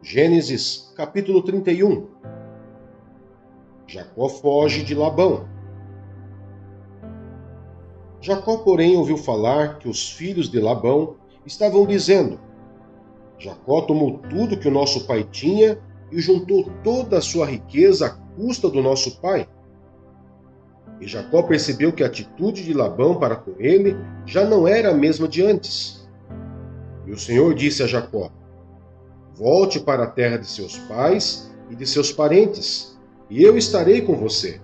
Gênesis, capítulo 31. Jacó foge de Labão. Jacó, porém, ouviu falar que os filhos de Labão estavam dizendo: Jacó tomou tudo que o nosso pai tinha e juntou toda a sua riqueza à custa do nosso pai. E Jacó percebeu que a atitude de Labão para com ele já não era a mesma de antes. E o Senhor disse a Jacó: Volte para a terra de seus pais e de seus parentes, e eu estarei com você.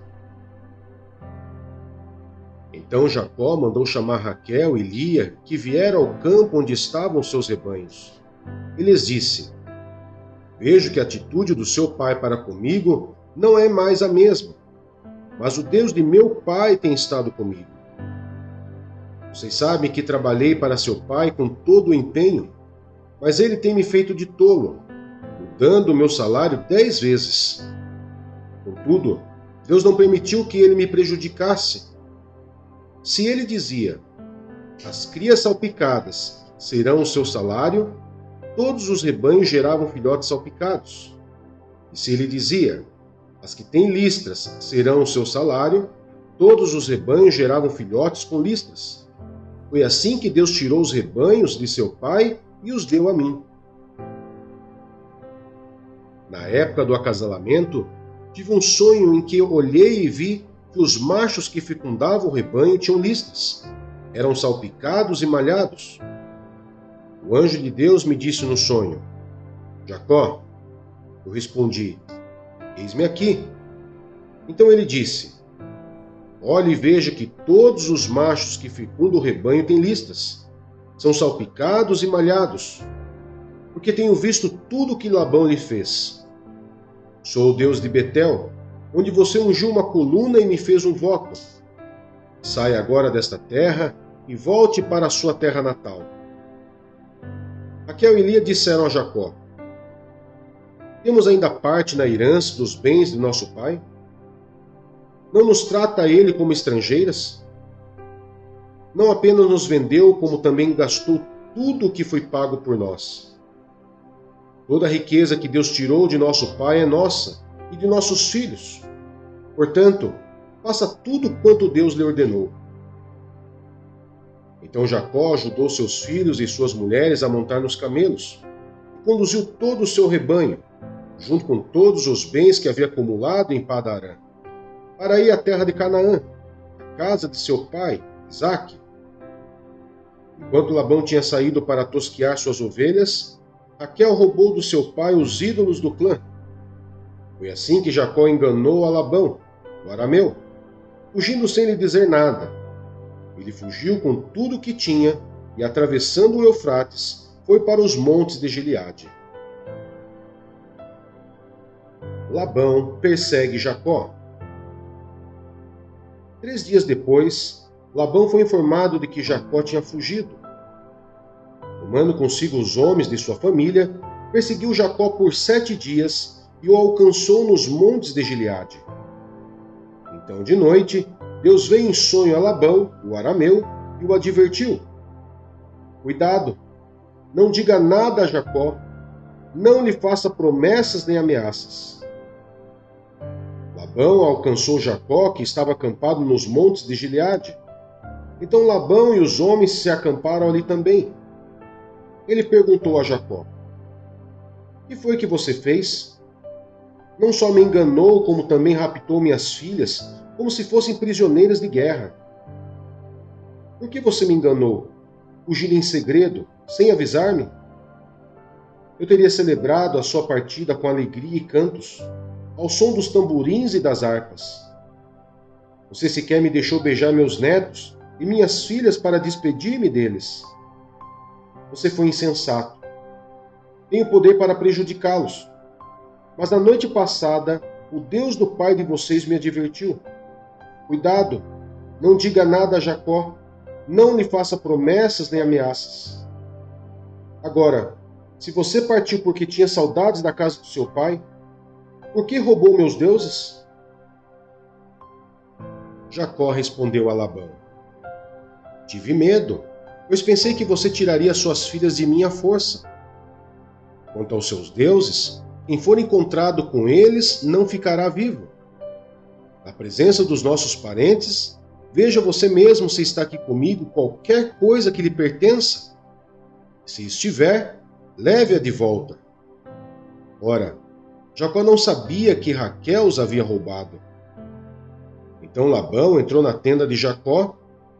Então Jacó mandou chamar Raquel e Lia, que vieram ao campo onde estavam seus rebanhos. E lhes disse: Vejo que a atitude do seu pai para comigo não é mais a mesma, mas o Deus de meu pai tem estado comigo. Vocês sabem que trabalhei para seu pai com todo o empenho, mas ele tem me feito de tolo, mudando o meu salário 10 vezes. Contudo, Deus não permitiu que ele me prejudicasse. Se ele dizia: As crias salpicadas serão o seu salário, todos os rebanhos geravam filhotes salpicados. E se ele dizia: As que têm listras serão o seu salário, todos os rebanhos geravam filhotes com listras. Foi assim que Deus tirou os rebanhos de seu pai e os deu a mim. Na época do acasalamento, tive um sonho em que eu olhei e vi que os machos que fecundavam o rebanho tinham listras. Eram salpicados e malhados. O anjo de Deus me disse no sonho: Jacó. Eu respondi: Eis-me aqui. Então ele disse: Olhe e veja que todos os machos que fecundam o rebanho têm listras. São salpicados e malhados, porque tenho visto tudo o que Labão lhe fez. Sou o Deus de Betel, onde você ungiu uma coluna e me fez um voto. Saia agora desta terra e volte para a sua terra natal. Raquel e Lia disseram a Jacó: Temos ainda parte na herança dos bens de nosso pai? Não nos trata ele como estrangeiras? Não apenas nos vendeu, como também gastou tudo o que foi pago por nós. Toda a riqueza que Deus tirou de nosso pai é nossa e de nossos filhos. Portanto, faça tudo quanto Deus lhe ordenou. Então Jacó ajudou seus filhos e suas mulheres a montar nos camelos e conduziu todo o seu rebanho, junto com todos os bens que havia acumulado em Padan-Arã, para ir à terra de Canaã, a casa de seu pai, Isaque. Enquanto Labão tinha saído para tosquear suas ovelhas, Raquel roubou do seu pai os ídolos do clã. Foi assim que Jacó enganou a Labão, o arameu, fugindo sem lhe dizer nada. Ele fugiu com tudo o que tinha e, atravessando o Eufrates, foi para os montes de Gileade. Labão persegue Jacó. 3 dias depois, Labão foi informado de que Jacó tinha fugido. Tomando consigo os homens de sua família, perseguiu Jacó por 7 dias e o alcançou nos montes de Gileade. Então, de noite, Deus veio em sonho a Labão, o arameu, e o advertiu: Cuidado, não diga nada a Jacó, não lhe faça promessas nem ameaças. Labão alcançou Jacó, que estava acampado nos montes de Gileade. Então Labão e os homens se acamparam ali também. Ele perguntou a Jacó: Que foi que você fez? Não só me enganou, como também raptou minhas filhas, como se fossem prisioneiras de guerra. Por que você me enganou, fugindo em segredo, sem avisar-me? Eu teria celebrado a sua partida com alegria e cantos, ao som dos tamborins e das harpas. Você sequer me deixou beijar meus netos e minhas filhas para despedir-me deles. Você foi insensato. Tenho poder para prejudicá-los. Mas na noite passada, o Deus do pai de vocês me advertiu: Cuidado, não diga nada a Jacó, não lhe faça promessas nem ameaças. Agora, se você partiu porque tinha saudades da casa do seu pai, por que roubou meus deuses? Jacó respondeu a Labão: Tive medo, pois pensei que você tiraria suas filhas de mim à força. Quanto aos seus deuses, quem for encontrado com eles não ficará vivo. Na presença dos nossos parentes, veja você mesmo se está aqui comigo qualquer coisa que lhe pertença. Se estiver, leve-a de volta. Ora, Jacó não sabia que Raquel os havia roubado. Então Labão entrou na tenda de Jacó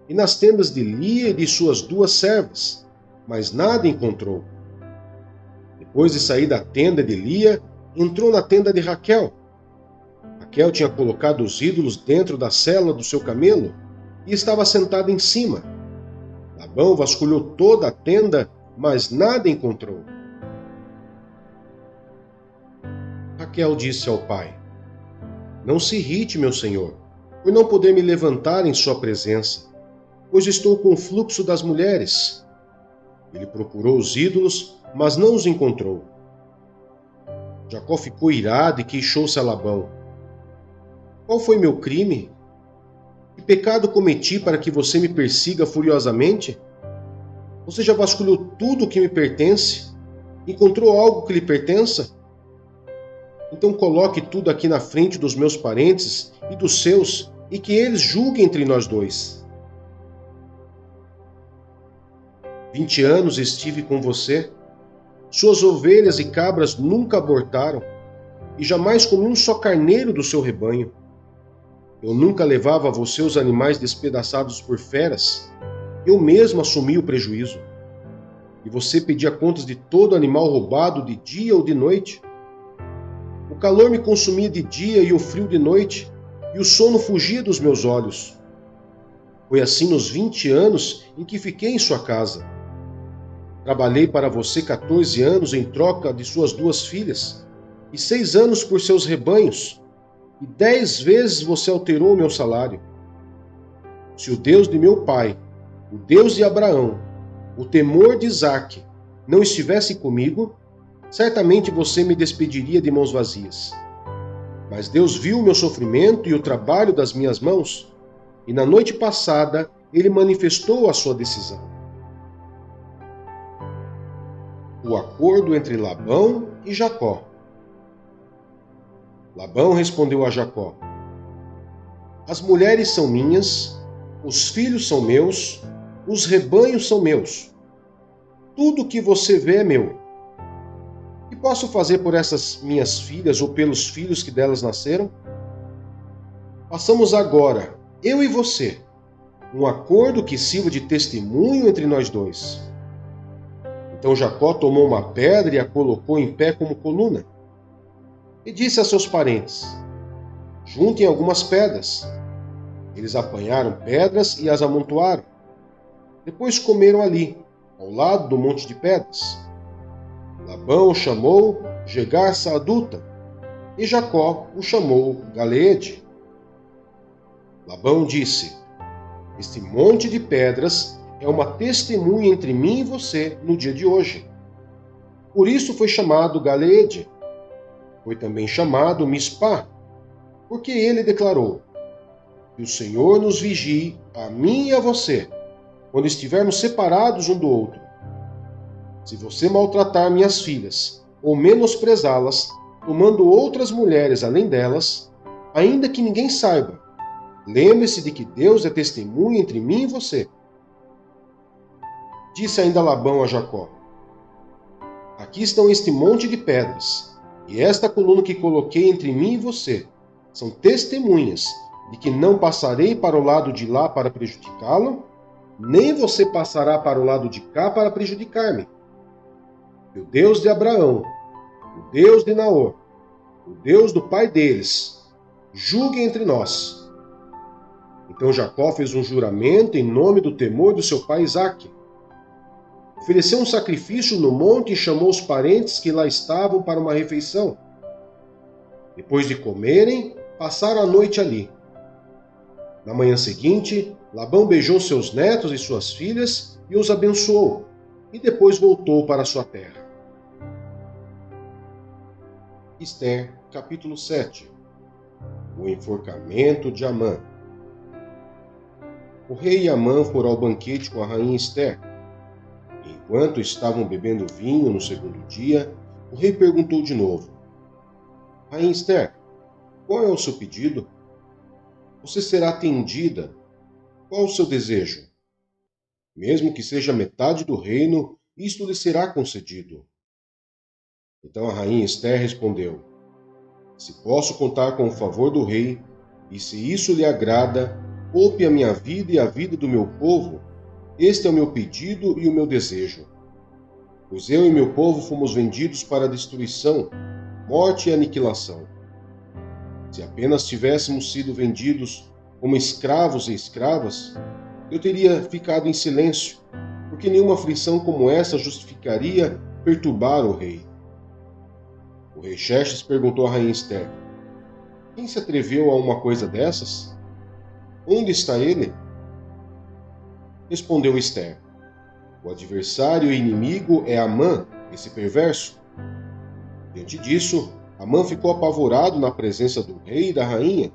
e nas tendas de Lia e de suas 2 servas, mas nada encontrou. Depois de sair da tenda de Lia, entrou na tenda de Raquel. Raquel tinha colocado os ídolos dentro da sela do seu camelo e estava sentada em cima. Labão vasculhou toda a tenda, mas nada encontrou. Raquel disse ao pai: Não se irrite, meu senhor, por não poder me levantar em sua presença, pois estou com o fluxo das mulheres. Ele procurou os ídolos, mas não os encontrou. Jacó ficou irado e queixou-se a Labão: Qual foi meu crime? Que pecado cometi para que você me persiga furiosamente? Você já vasculhou tudo o que me pertence? Encontrou algo que lhe pertença? Então coloque tudo aqui na frente dos meus parentes e dos seus, e que eles julguem entre nós 2. 20 anos estive com você. Suas ovelhas e cabras nunca abortaram, e jamais comi um só carneiro do seu rebanho. Eu nunca levava a você os animais despedaçados por feras. Eu mesmo assumi o prejuízo. E você pedia contas de todo animal roubado de dia ou de noite. O calor me consumia de dia e o frio de noite, e o sono fugia dos meus olhos. Foi assim nos 20 anos em que fiquei em sua casa. Trabalhei para você 14 anos em troca de suas 2 filhas, e 6 anos por seus rebanhos, e 10 vezes você alterou o meu salário. Se o Deus de meu pai, o Deus de Abraão, o temor de Isaque, não estivesse comigo, certamente você me despediria de mãos vazias. Mas Deus viu o meu sofrimento e o trabalho das minhas mãos, e na noite passada ele manifestou a sua decisão. O acordo entre Labão e Jacó. Labão respondeu a Jacó: As mulheres são minhas, os filhos são meus, os rebanhos são meus. Tudo o que você vê é meu. O que posso fazer por essas minhas filhas ou pelos filhos que delas nasceram? Façamos agora, eu e você, um acordo que sirva de testemunho entre nós 2. Então Jacó tomou uma pedra e a colocou em pé como coluna. E disse a seus parentes: Juntem algumas pedras. Eles apanharam pedras e as amontoaram. Depois comeram ali, ao lado do monte de pedras. Labão o chamou Jegar-Saaduta, e Jacó o chamou Galeede. Labão disse: Este monte de pedras é uma testemunha entre mim e você no dia de hoje. Por isso foi chamado Galeede. Foi também chamado Mispá, porque ele declarou: Que o Senhor nos vigie, a mim e a você, quando estivermos separados um do outro. Se você maltratar minhas filhas, ou menosprezá-las, tomando outras mulheres além delas, ainda que ninguém saiba, lembre-se de que Deus é testemunha entre mim e você. Disse ainda Labão a Jacó: Aqui estão este monte de pedras, e esta coluna que coloquei entre mim e você. São testemunhas de que não passarei para o lado de lá para prejudicá-lo, nem você passará para o lado de cá para prejudicar-me. Que o Deus de Abraão, o Deus de Naor, o Deus do pai deles, julgue entre nós. Então Jacó fez um juramento em nome do temor do seu pai Isaque. Ofereceu um sacrifício no monte e chamou os parentes que lá estavam para uma refeição. Depois de comerem, passaram a noite ali. Na manhã seguinte, Labão beijou seus netos e suas filhas e os abençoou, e depois voltou para sua terra. Ester, capítulo 7. O enforcamento de Amã. O rei e Amã foram ao banquete com a rainha Ester. Enquanto estavam bebendo vinho no segundo dia, O rei perguntou de novo: Rainha Esther, qual é o seu pedido? Você será atendida. Qual o seu desejo? Mesmo que seja metade do reino, isto lhe será concedido. Então a rainha Esther respondeu: Se posso contar com o favor do rei, e se isso lhe agrada, poupe a minha vida e a vida do meu povo. Este é o meu pedido e o meu desejo. Pois eu e meu povo fomos vendidos para a destruição, morte e aniquilação. Se apenas tivéssemos sido vendidos como escravos e escravas, eu teria ficado em silêncio, porque nenhuma aflição como essa justificaria perturbar o rei. O rei Xerxes perguntou à rainha Esther: Quem se atreveu a uma coisa dessas? Onde está ele? Respondeu Esther: O adversário e inimigo é Amã, esse perverso. Diante disso, Amã ficou apavorado na presença do rei e da rainha.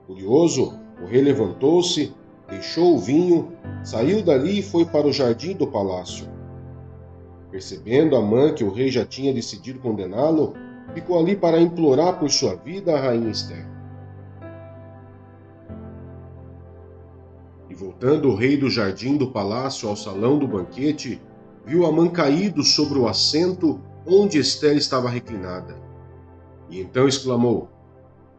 Furioso, o rei levantou-se, deixou o vinho, saiu dali e foi para o jardim do palácio. Percebendo Amã que o rei já tinha decidido condená-lo, ficou ali para implorar por sua vida a rainha Esther. E voltando o rei do jardim do palácio ao salão do banquete, viu Amã caído sobre o assento onde Esther estava reclinada. E então exclamou: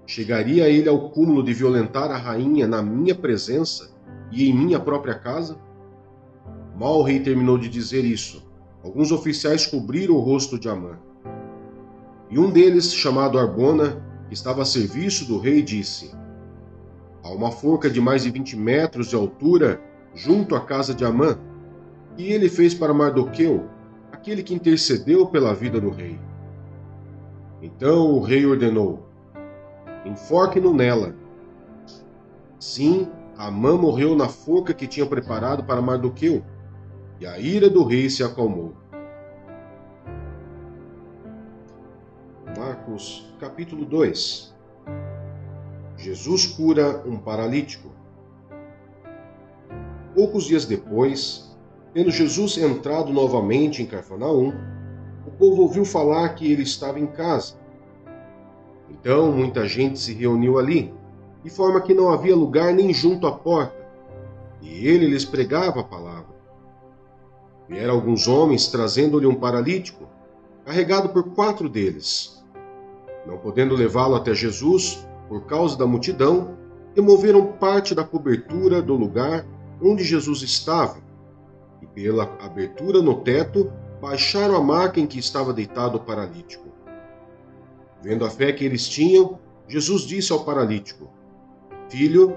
Chegaria ele ao cúmulo de violentar a rainha na minha presença e em minha própria casa? Mal o rei terminou de dizer isso, alguns oficiais cobriram o rosto de Amã. E um deles, chamado Arbona, que estava a serviço do rei, disse: Há uma forca de mais de 20 metros de altura junto à casa de Amã, que ele fez para Mardoqueu, aquele que intercedeu pela vida do rei. Então o rei ordenou: Enforque-no nela. Sim, Amã morreu na forca que tinha preparado para Mardoqueu, e a ira do rei se acalmou. Marcos, capítulo 2. Jesus cura um paralítico. Poucos dias depois, tendo Jesus entrado novamente em Cafarnaum, o povo ouviu falar que ele estava em casa. Então muita gente se reuniu ali, de forma que não havia lugar nem junto à porta, e ele lhes pregava a palavra. Vieram alguns homens trazendo-lhe um paralítico, carregado por 4 deles. Não podendo levá-lo até Jesus, por causa da multidão, removeram parte da cobertura do lugar onde Jesus estava, e pela abertura no teto, baixaram a maca em que estava deitado o paralítico. Vendo a fé que eles tinham, Jesus disse ao paralítico: Filho,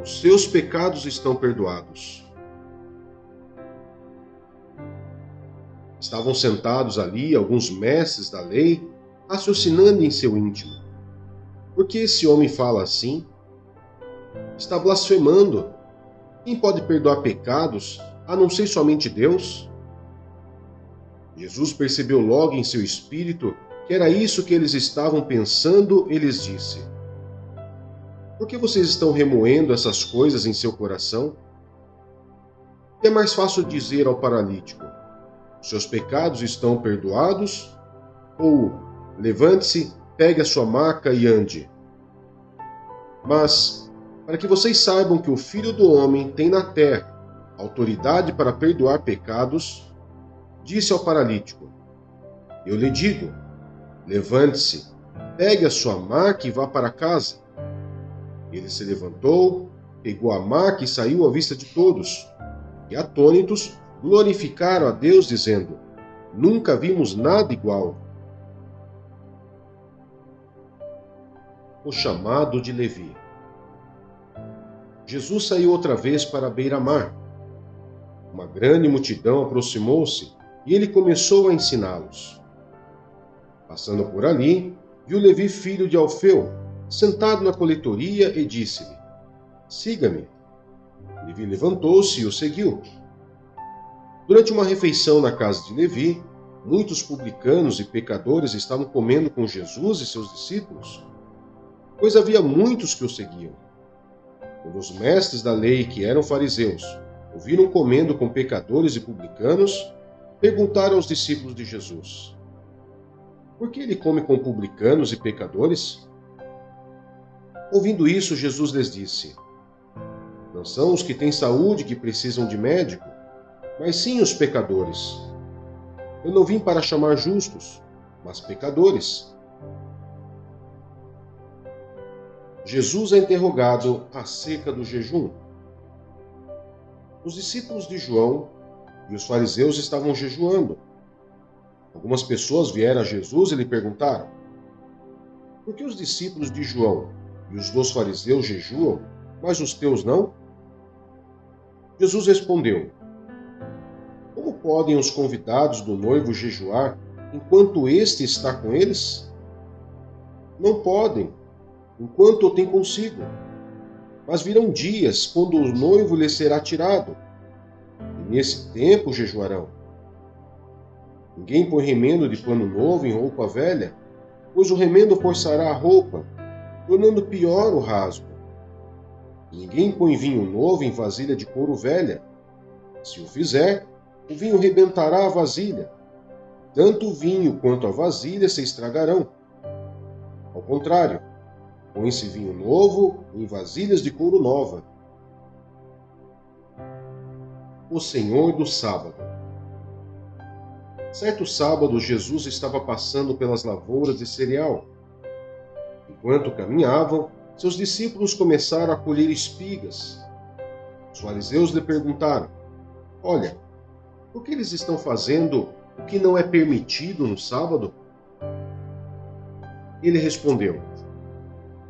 os seus pecados estão perdoados. Estavam sentados ali alguns mestres da lei, raciocinando em seu íntimo: Por que esse homem fala assim? Está blasfemando. Quem pode perdoar pecados, a não ser somente Deus? Jesus percebeu logo em seu espírito que era isso que eles estavam pensando e lhes disse: Por que vocês estão remoendo essas coisas em seu coração? É mais fácil dizer ao paralítico: Seus pecados estão perdoados? Ou, levante-se, pegue a sua maca e ande. Mas, para que vocês saibam que o Filho do Homem tem na terra autoridade para perdoar pecados, disse ao paralítico: Eu lhe digo, levante-se, pegue a sua maca e vá para casa. Ele se levantou, pegou a maca e saiu à vista de todos, e atônitos glorificaram a Deus, dizendo: Nunca vimos nada igual. O chamado de Levi. Jesus saiu outra vez para a beira-mar. Uma grande multidão aproximou-se e ele começou a ensiná-los. Passando por ali, viu Levi, filho de Alfeu, sentado na coletoria e disse-lhe: Siga-me. Levi levantou-se e o seguiu. Durante uma refeição na casa de Levi, muitos publicanos e pecadores estavam comendo com Jesus e seus discípulos, pois havia muitos que o seguiam. Quando os mestres da lei, que eram fariseus, o viram comendo com pecadores e publicanos, perguntaram aos discípulos de Jesus: Por que ele come com publicanos e pecadores? Ouvindo isso, Jesus lhes disse: Não são os que têm saúde que precisam de médico, mas sim os pecadores. Eu não vim para chamar justos, mas pecadores. Jesus é interrogado acerca do jejum. Os discípulos de João e os fariseus estavam jejuando. Algumas pessoas vieram a Jesus e lhe perguntaram: Por que os discípulos de João e os dos fariseus jejuam, mas os teus não? Jesus respondeu: Como podem os convidados do noivo jejuar enquanto este está com eles? Não podem, enquanto o tem consigo. Mas virão dias quando o noivo lhes será tirado, e nesse tempo jejuarão. Ninguém põe remendo de pano novo em roupa velha, pois o remendo forçará a roupa, tornando pior o rasgo. E ninguém põe vinho novo em vasilha de couro velha. Se o fizer, o vinho rebentará a vasilha. Tanto o vinho quanto a vasilha se estragarão. Ao contrário, põe-se vinho novo em vasilhas de couro nova. O Senhor do Sábado. Certo sábado, Jesus estava passando pelas lavouras de cereal. Enquanto caminhavam, seus discípulos começaram a colher espigas. Os fariseus lhe perguntaram: Olha, por que eles estão fazendo o que não é permitido no sábado? Ele respondeu: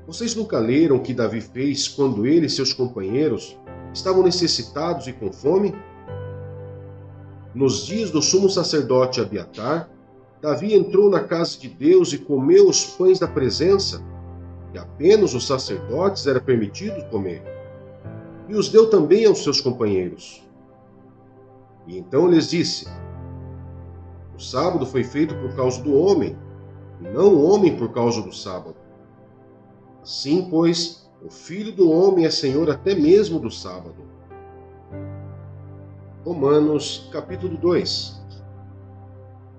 Vocês nunca leram o que Davi fez quando ele e seus companheiros estavam necessitados e com fome? Nos dias do sumo sacerdote Abiatar, Davi entrou na casa de Deus e comeu os pães da presença, que apenas os sacerdotes era permitido comer, e os deu também aos seus companheiros. E então lhes disse: O sábado foi feito por causa do homem, e não o homem por causa do sábado. Assim, pois, o Filho do Homem é Senhor até mesmo do sábado. Romanos, capítulo 2.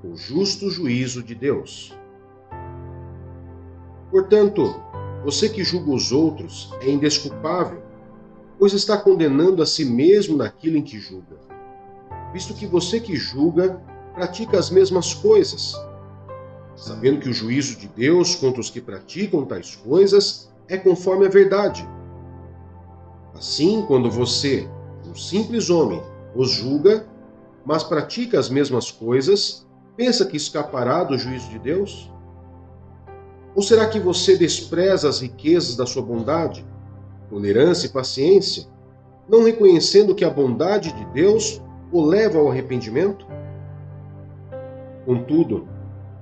O justo juízo de Deus. Portanto, você que julga os outros é indesculpável, pois está condenando a si mesmo naquilo em que julga, visto que você que julga pratica as mesmas coisas, sabendo que o juízo de Deus contra os que praticam tais coisas é conforme a verdade. Assim, quando você, um simples homem, os julga, mas pratica as mesmas coisas, pensa que escapará do juízo de Deus? Ou será que você despreza as riquezas da sua bondade, tolerância e paciência, não reconhecendo que a bondade de Deus o leva ao arrependimento? Contudo,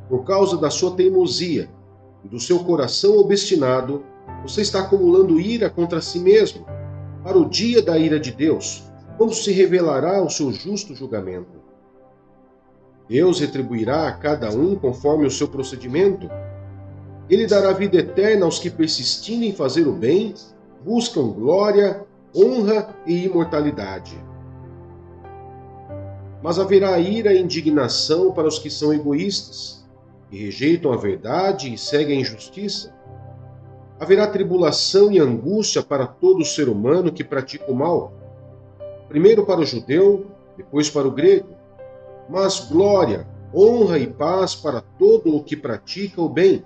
por causa da sua teimosia e do seu coração obstinado, você está acumulando ira contra si mesmo, para o dia da ira de Deus, quando se revelará o seu justo julgamento. Deus retribuirá a cada um conforme o seu procedimento. Ele dará vida eterna aos que, persistindo em fazer o bem, buscam glória, honra e imortalidade. Mas haverá ira e indignação para os que são egoístas, que rejeitam a verdade e seguem a injustiça. Haverá tribulação e angústia para todo ser humano que pratica o mal, primeiro para o judeu, depois para o grego, mas glória, honra e paz para todo o que pratica o bem,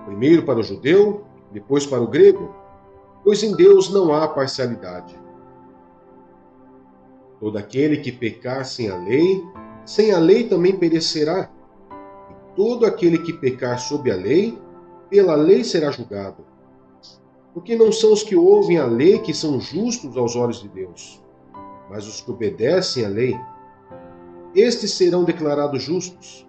primeiro para o judeu, depois para o grego, pois em Deus não há parcialidade. Todo aquele que pecar sem a lei também perecerá, e todo aquele que pecar sob a lei, pela lei será julgado. Porque não são os que ouvem a lei que são justos aos olhos de Deus, mas os que obedecem à lei. Estes serão declarados justos.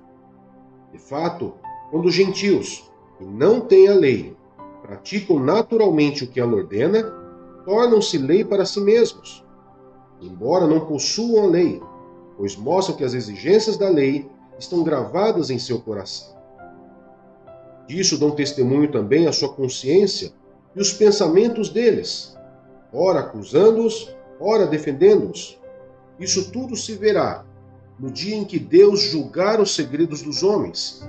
De fato, quando os gentios, que não têm a lei, praticam naturalmente o que ela ordena, tornam-se lei para si mesmos, embora não possuam a lei, pois mostram que as exigências da lei estão gravadas em seu coração. Disso dão testemunho também a sua consciência e os pensamentos deles, ora acusando-os, ora defendendo-os. Isso tudo se verá no dia em que Deus julgar os segredos dos homens,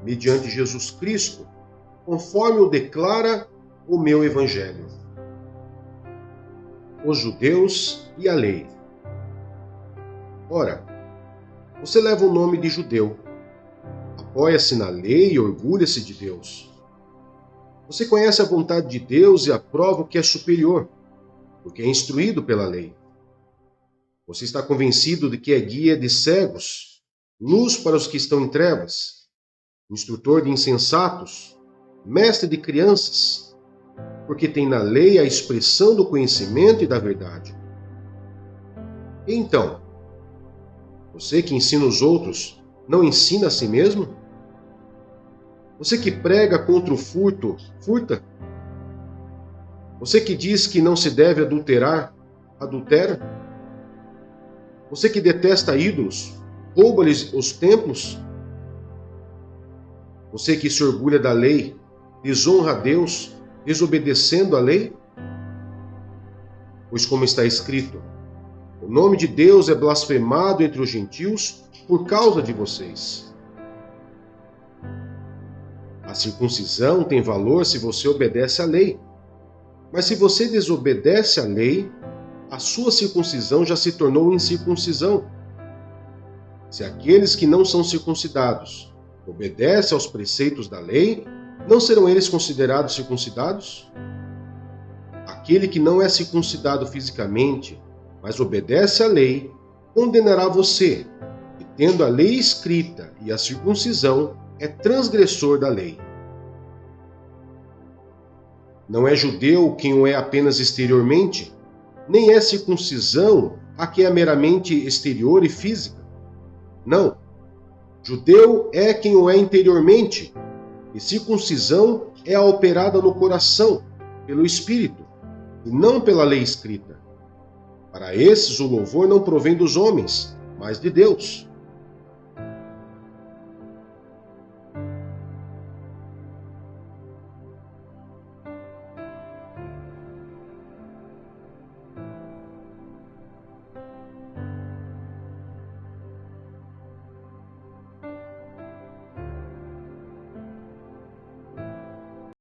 mediante Jesus Cristo, conforme o declara o meu Evangelho. Os judeus e a lei. Ora, você leva o nome de judeu, apoia-se na lei e orgulha-se de Deus. Você conhece a vontade de Deus e aprova o que é superior, porque é instruído pela lei. Você está convencido de que é guia de cegos, luz para os que estão em trevas, instrutor de insensatos, mestre de crianças, porque tem na lei a expressão do conhecimento e da verdade. E então, você que ensina os outros, não ensina a si mesmo? Você que prega contra o furto, furta? Você que diz que não se deve adulterar, adultera? Você que detesta ídolos, rouba-lhes os templos? Você que se orgulha da lei, desonra a Deus, desobedecendo a lei? Pois como está escrito, o nome de Deus é blasfemado entre os gentios por causa de vocês. A circuncisão tem valor se você obedece à lei. Mas se você desobedece à lei, a sua circuncisão já se tornou incircuncisão. Se aqueles que não são circuncidados obedecem aos preceitos da lei, não serão eles considerados circuncidados? Aquele que não é circuncidado fisicamente, mas obedece à lei, condenará você, e tendo a lei escrita e a circuncisão, é transgressor da lei. Não é judeu quem o é apenas exteriormente, nem é circuncisão a quem é meramente exterior e física. Não. Judeu é quem o é interiormente, e circuncisão é a operada no coração, pelo Espírito, e não pela lei escrita. Para esses o louvor não provém dos homens, mas de Deus.